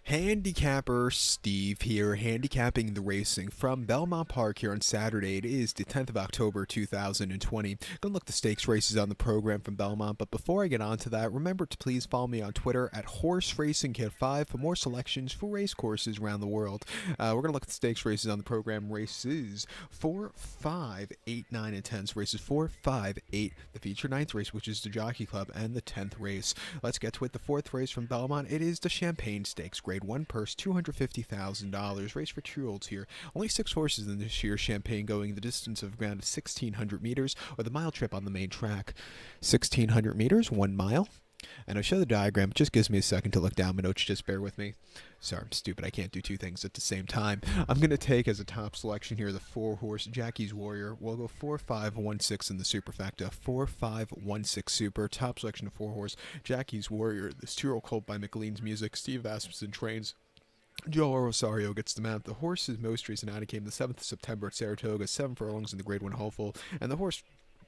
Handicapper Steve here, handicapping the racing from Belmont Park here on Saturday. It is the 10th of October 2020. Gonna look at the stakes races on the program from Belmont, but before I get on to that, remember to please follow me on Twitter at Horse Racing Kid 5 for more selections for race courses around the world. We're gonna look at the stakes races on the program. Races 4, 5, 8, 9, and 10. So races 4, 5, 8, the feature 9th race, which is the Jockey Club, and the 10th race. Let's get to it. The 4th race from Belmont, it is the Champagne Stakes. Grade 1 purse, $250,000. Race for 2-year-olds here. Only 6 horses in this year's Champagne going the distance of ground of 1,600 meters, or the mile trip on the main track. 1,600 meters, 1 mile. And I'll show the diagram. It just gives me a second to look down my notes. Just bear with me. Sorry, I'm stupid. I can't do two things at the same time. I'm going to take as a top selection here the 4-horse Jackie's Warrior. We'll go 4, 5, 1, 6 in the superfecta. 4, 5, 1, 6 super. Top selection of 4-horse Jackie's Warrior. This 2-year-old colt by McLean's Music. Steve Asmussen trains. Joe Rosario gets the mount. The horse's most recent outing came the 7th of September at Saratoga. 7 furlongs in the Grade 1 hopeful. And the horse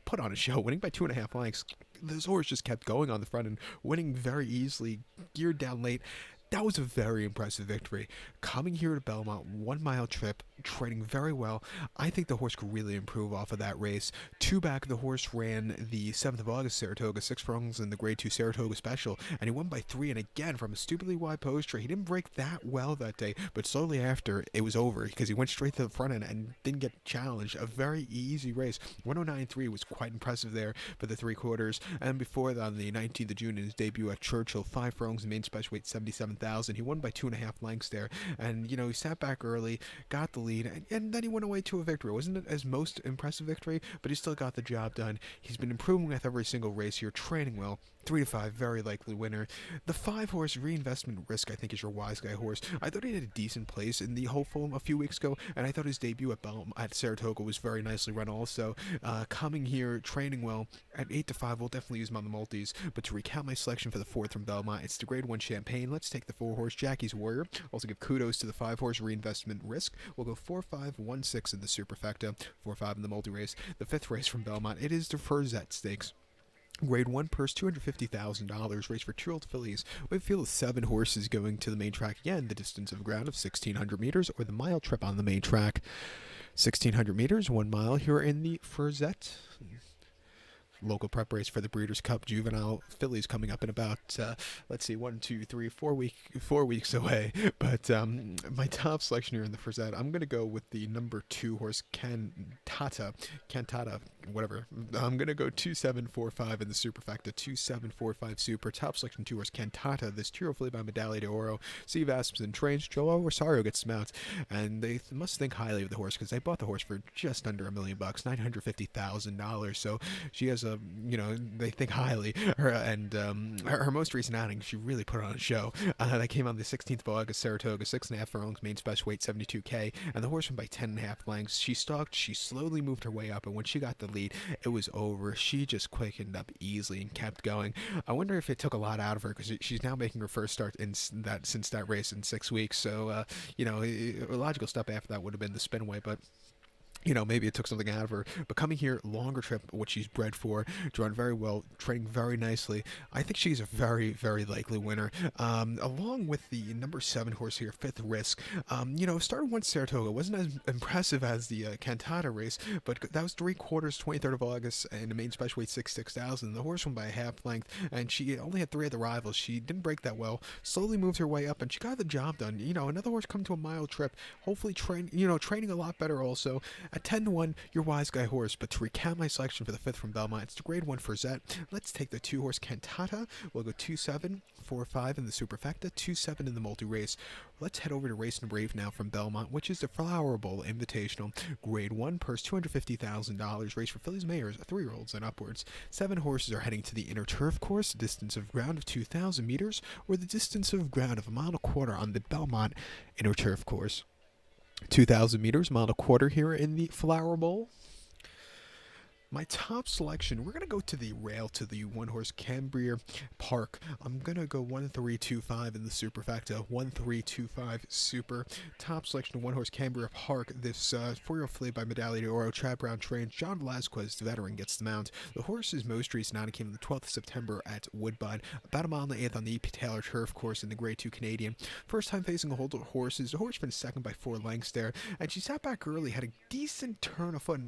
put on a show, winning by 2.5 lengths. This horse just kept going on the front and winning very easily, geared down late. That was a very impressive victory. Coming here to Belmont, 1 mile trip, training very well. I think the horse could really improve off of that race. 2 back, the horse ran the 7th of August Saratoga, 6 furlongs in the Grade 2 Saratoga Special, and he won by 3. And again, from a stupidly wide poster, he didn't break that well that day, but slowly after, it was over because he went straight to the front end and didn't get challenged. A very easy race. 109.3 was quite impressive there for the 3/4. And before that, on the 19th of June, in his debut at Churchill, 5 furlongs in main special weight, 77,000. He won by 2.5 lengths there, and he sat back early, got the lead, and then he went away to a victory. It wasn't as most impressive victory, but he still got the job done. He's been improving with every single race here, training well. 3 to 5, very likely winner. The 5-horse Reinvestment Risk, I think, is your wise guy horse. I thought he had a decent place in the hopeful a few weeks ago, and I thought his debut at Saratoga was very nicely run also. Coming here, training well, at 8 to 5, we'll definitely use him on the multis. But to recap my selection for the 4th from Belmont, it's the Grade 1 Champagne. Let's take the 4-horse Jackie's Warrior. Also give kudos to the 5-horse Reinvestment Risk. We'll go 4, 5, 1, 6 in the superfecta, 4, 5 in the multi-race. The 5th race from Belmont, it is the Frizette Stakes. Grade 1 purse, $250,000. Race for 2-year-old fillies. We feel 7 horses going to the main track again, the distance of ground of 1,600 meters, or the mile trip on the main track. 1,600 meters, 1 mile here in the Frizette. Local prep race for the Breeders' Cup Juvenile fillies coming up in about, let's see, 1, 2, 3, 4 weeks away. But my top selection here in the Frizette, I'm going to go with the number 2 horse, Cantata, whatever. I'm going to go 2-7-4-5 in the superfecta, 2-7-4-5 super. Top selection 2 horse, Cantata, this 2-year-old filly by Medaglia d'Oro. Steve Asmussen trains. Joe Rosario gets some out, and they must think highly of the horse because they bought the horse for just under $1 million, $950,000. So she has they think highly. Her most recent outing, she really put on a show. That came on the 16th of August, Saratoga, 6.5 furlongs, main special weight, 72K, and the horse went by 10.5 lengths. She stalked, she slowly moved her way up, and when she got the lead, it was over. She just quickened up easily and kept going. I wonder if it took a lot out of her because she's now making her first start since that race in 6 weeks. So, a logical step after that would have been the spinway, but maybe it took something out of her. But coming here, longer trip, what she's bred for, drawn very well, training very nicely. I think she's a very, very likely winner. Along with the number 7 horse here, 5th Risk. Started once Saratoga. Wasn't as impressive as the Cantata race, but that was 3/4, 23rd of August, and the main special weight, 6,000. The horse won by a half length, and she only had 3 of the rivals. She didn't break that well. Slowly moved her way up, and she got the job done. Another horse come to a mile trip. Hopefully training a lot better also. At 10 to 1, your wise guy horse. But to recap my selection for the 5th from Belmont, it's the Grade 1 Frizette. Let's take the 2-horse Cantata. We'll go 2-7-4-5 in the superfecta, 2-7 in the multi-race. Let's head over to race number 8 now from Belmont, which is the Flower Bowl Invitational. Grade 1 purse, $250,000. Race for fillies, mares, 3-year-olds and upwards. 7 horses are heading to the inner turf course, distance of ground of 2,000 meters, or the distance of ground of 1.25 miles on the Belmont inner turf course. 2,000 meters, 1.25 miles here in the Flower Bowl. My top selection, we're going to go to the rail to the one horse Cambria Park. I'm going to go 1325 in the superfecta. 1325 super. Top selection, one horse Cambria Park. This 4-year-old fillet by Medaglia de Oro. Chad Brown trains. John Velazquez, the veteran, gets the mount. The horse's most recent outing came on the 12th of September at Woodbine. About a mile and a eighth on the E.P. Taylor turf course in the Grade 2 Canadian. First time facing a hold of horses. The horse finished second by 4 lengths there. And she sat back early, had a decent turn of foot,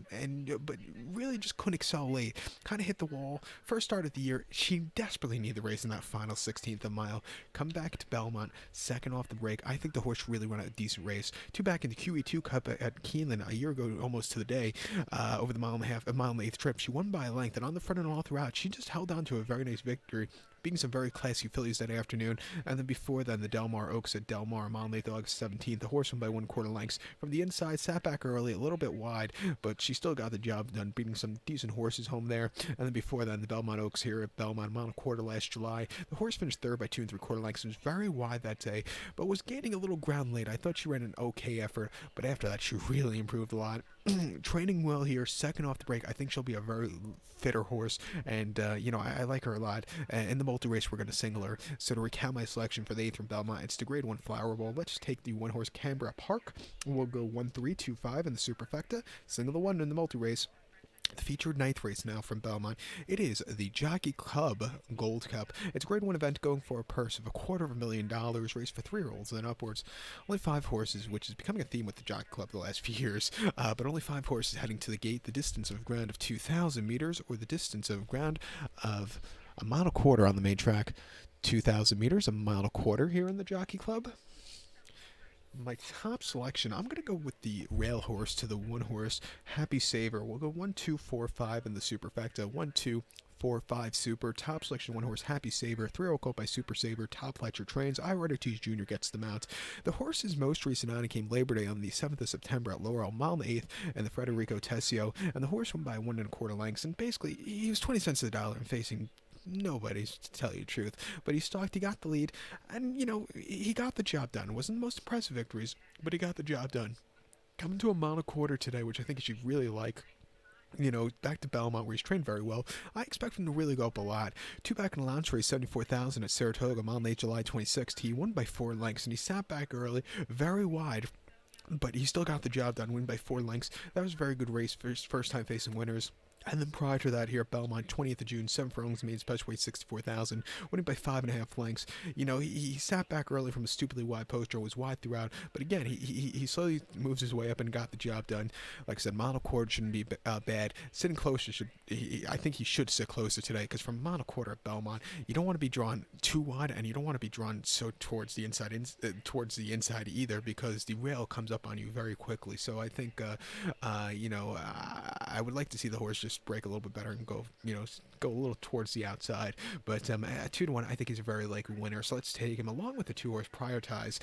but really just couldn't excel late. Kind of hit the wall. First start of the year, she desperately needed the race in that final 16th of a mile. Come back to Belmont, second off the break. I think the horse really ran a decent race. Two back in the QE2 Cup at Keeneland a year ago, almost to the day, over the mile and a eighth trip. She won by a length, and on the front and all throughout, she just held on to a very nice victory, beating some very classy fillies that afternoon. And then before then, the Del Mar Oaks at Del Mar, mile and eighth, August 17th. The horse won by 1/4 lengths. From the inside, sat back early, a little bit wide, but she still got the job done, beating some decent horses home there. And then before then, the Belmont Oaks here at Belmont, mile and a quarter last July. The horse finished third by 2 3/4 lengths. It was very wide that day, but was gaining a little ground late. I thought she ran an okay effort, but after that, she really improved a lot. Training well here, second off the break. I think she'll be a very fitter horse, and I like her a lot. In the multi-race, we're going to single her. So to recount my selection for the 8th from Belmont, it's the Grade 1 Flower Bowl. Let's take the one horse Canberra Park. We'll go 1325 in the superfecta, single the 1 in the multi-race. The featured ninth race now from Belmont. It is the Jockey Club Gold Cup. It's a Grade 1 event going for a purse of $250,000, race for 3-year-olds and upwards. Only 5 horses, which is becoming a theme with the Jockey Club the last few years, but only 5 horses heading to the gate. The distance of ground of 2,000 meters, or the distance of ground of a mile and a quarter on the main track. 2,000 meters, a mile and a quarter here in the Jockey Club. My top selection, I'm going to go with the rail horse to the one horse Happy Saver. We'll go 1-2-4-5 in the superfecta. 1-2-4-5 super. Top selection, one horse Happy Saver. 3-year-old colt by Super Saver. Top Fletcher trains. Ira Ortiz Jr. gets the mount. The horse's most recent outing came Labor Day on the 7th of September at Laurel, mile and 8th, and the Federico Tessio. And the horse won by 1 1/4 lengths. And basically, he was 20 cents to the dollar and facing nobody, to tell you the truth, but he stalked, he got the lead, and he got the job done. It wasn't the most impressive victories, but he got the job done. Coming to a mile and a quarter today, which I think you should really like. Back to Belmont, where he's trained very well. I expect him to really go up a lot. 2 back in the launch race, 74,000 at Saratoga, mile and 8, July 26th. He won by 4 lengths, and he sat back early, very wide, but he still got the job done, win by 4 lengths. That was a very good race for his first time facing winners. And then prior to that, here at Belmont, 20th of June, 7 furlongs made, special weight 64,000, winning by 5.5 lengths. He sat back early from a stupidly wide poster, was wide throughout, but again, he slowly moves his way up and got the job done. Like I said, mile and a quarter shouldn't be bad. Sitting closer I think he should sit closer today, because from mile and a quarter at Belmont, you don't want to be drawn too wide, and you don't want to be drawn so towards the inside either, because the rail comes up on you very quickly. So I think I would like to see the horse just break a little bit better and go a little towards the outside. But at 2-1, I think he's a very likely winner. So let's take him along with the 2-horse Prioritize.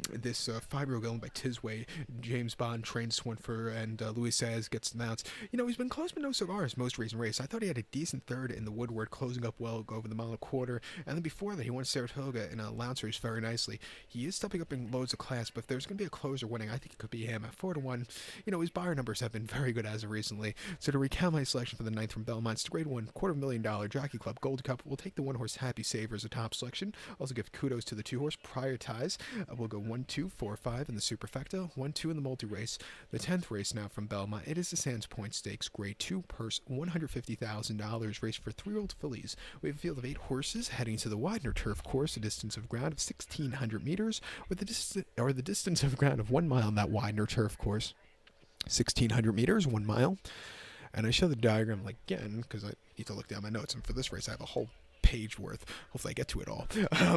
This 5-year-old going by Tisway. James Bond trains Swinfer, and Louis Saez gets the mounts. He's been close but no cigars most recent race. I thought he had a decent third in the Woodward, closing up well over the mile and a quarter. And then before that, he won Saratoga in a Lounce race very nicely. He is stepping up in loads of class, but if there's going to be a closer winning, I think it could be him. At 4-1, his buyer numbers have been very good as of recently. So to recount my selection for the 9th from Belmont, it's the Grade 1 $250,000 Jockey Club Gold Cup. We'll take the 1-horse Happy Saver as a top selection. Also give kudos to the 2-horse Prioritize. We'll go 1-2-4-5 in the superfecta, 1-2 in the multi-race. The 10th race now from Belmont, it is the Sands Point Stakes Grade 2 purse, $150,000, race for 3-year-old fillies. We have a field of 8 horses heading to the Widener Turf Course, a distance of ground of 1,600 meters, with the distance of ground of 1 mile on that Widener Turf Course. 1,600 meters, 1 mile. And I show the diagram again, because I need to look down my notes, and for this race I have a whole page worth. Hopefully I get to it all.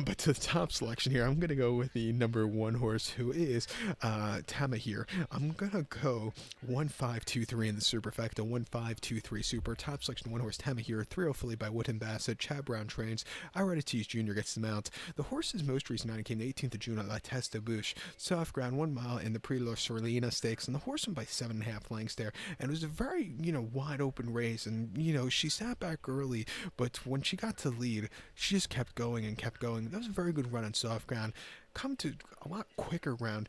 But to the top selection here, I'm going to go with the number 1 horse, who is Tamahir. I'm going to go 1-5-2-3 in the superfecta, 1-5-2-3 super. Top selection, 1 horse Tamahir, 3-0 filly by Woodham Bassett. Chad Brown trains. Ira Ortiz Jr. gets the mount. The horse's most recent outing came the 18th of June at La Testa Bouche. Soft ground, 1 mile in the Prix La Sorlina Stakes, and the horse won by 7.5 lengths there. And it was a very, wide open race, and, she sat back early, but when she got to lead, she just kept going and kept going. That was a very good run on soft ground. come to a lot quicker ground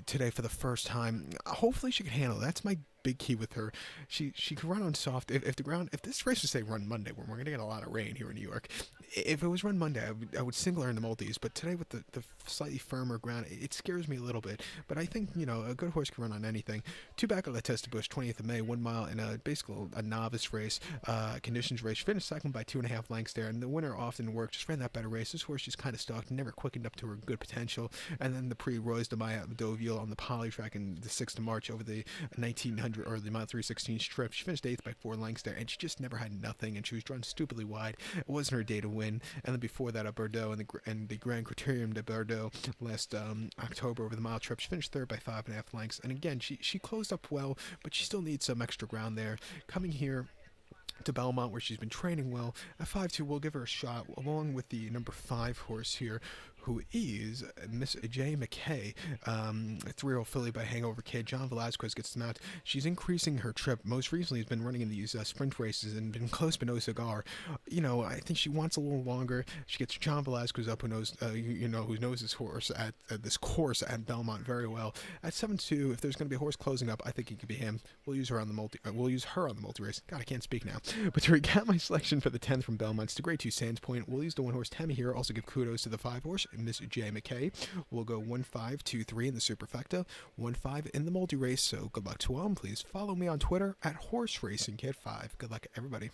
today for the first time. Hopefully she can handle it. That's my big key with her. She can run on soft. If this race was say run Monday, when we're gonna get a lot of rain here in New York, if it was run Monday, I would single her in the multis. But today with the slightly firmer ground, it scares me a little bit. But I think a good horse can run on anything. Two back at La Testa Bush, 20th of May, 1 mile in basically a novice race, conditions race. Finished second by 2.5 lengths there, and the winner often worked. Just ran that better race. This horse just kind of stalked, never quickened up to her good potential. And then the Prix de Mai at Deauville on the poly track in the 6th of March over the 1900 or the mile 316 strip. She finished 8th by 4 lengths there, and she just never had nothing, and she was drawn stupidly wide. It wasn't her day to win. And then before that at Bordeaux and the Grand Criterium de Bordeaux last October over the mile trip, she finished third by 5.5 lengths. And again, she closed up well, but she still needs some extra ground there. Coming here to Belmont, where she's been training well, at 5-2, we'll give her a shot, along with the number 5 horse here, who is Miss J. McKay, a 3-year-old filly by Hangover Kid. John Velazquez gets them out. She's increasing her trip. Most recently has been running in these sprint races and been close but no cigar. I think she wants a little longer. She gets John Velazquez up, who knows, who knows this horse at this course at Belmont very well. At 7-2, if there's going to be a horse closing up, I think it could be him. We'll use her on the multi race. God, I can't speak now. But to recap my selection for the 10th from Belmont, it's the Grade 2 Sands Point. We'll use the 1 horse Tammy here. Also give kudos to the 5 horse Miss J. McKay. We'll go 1-5-2-3 in the superfecta, 1-5 in the multi race. So good luck to all. Please follow me on Twitter at horseracingkid5. Good luck, everybody.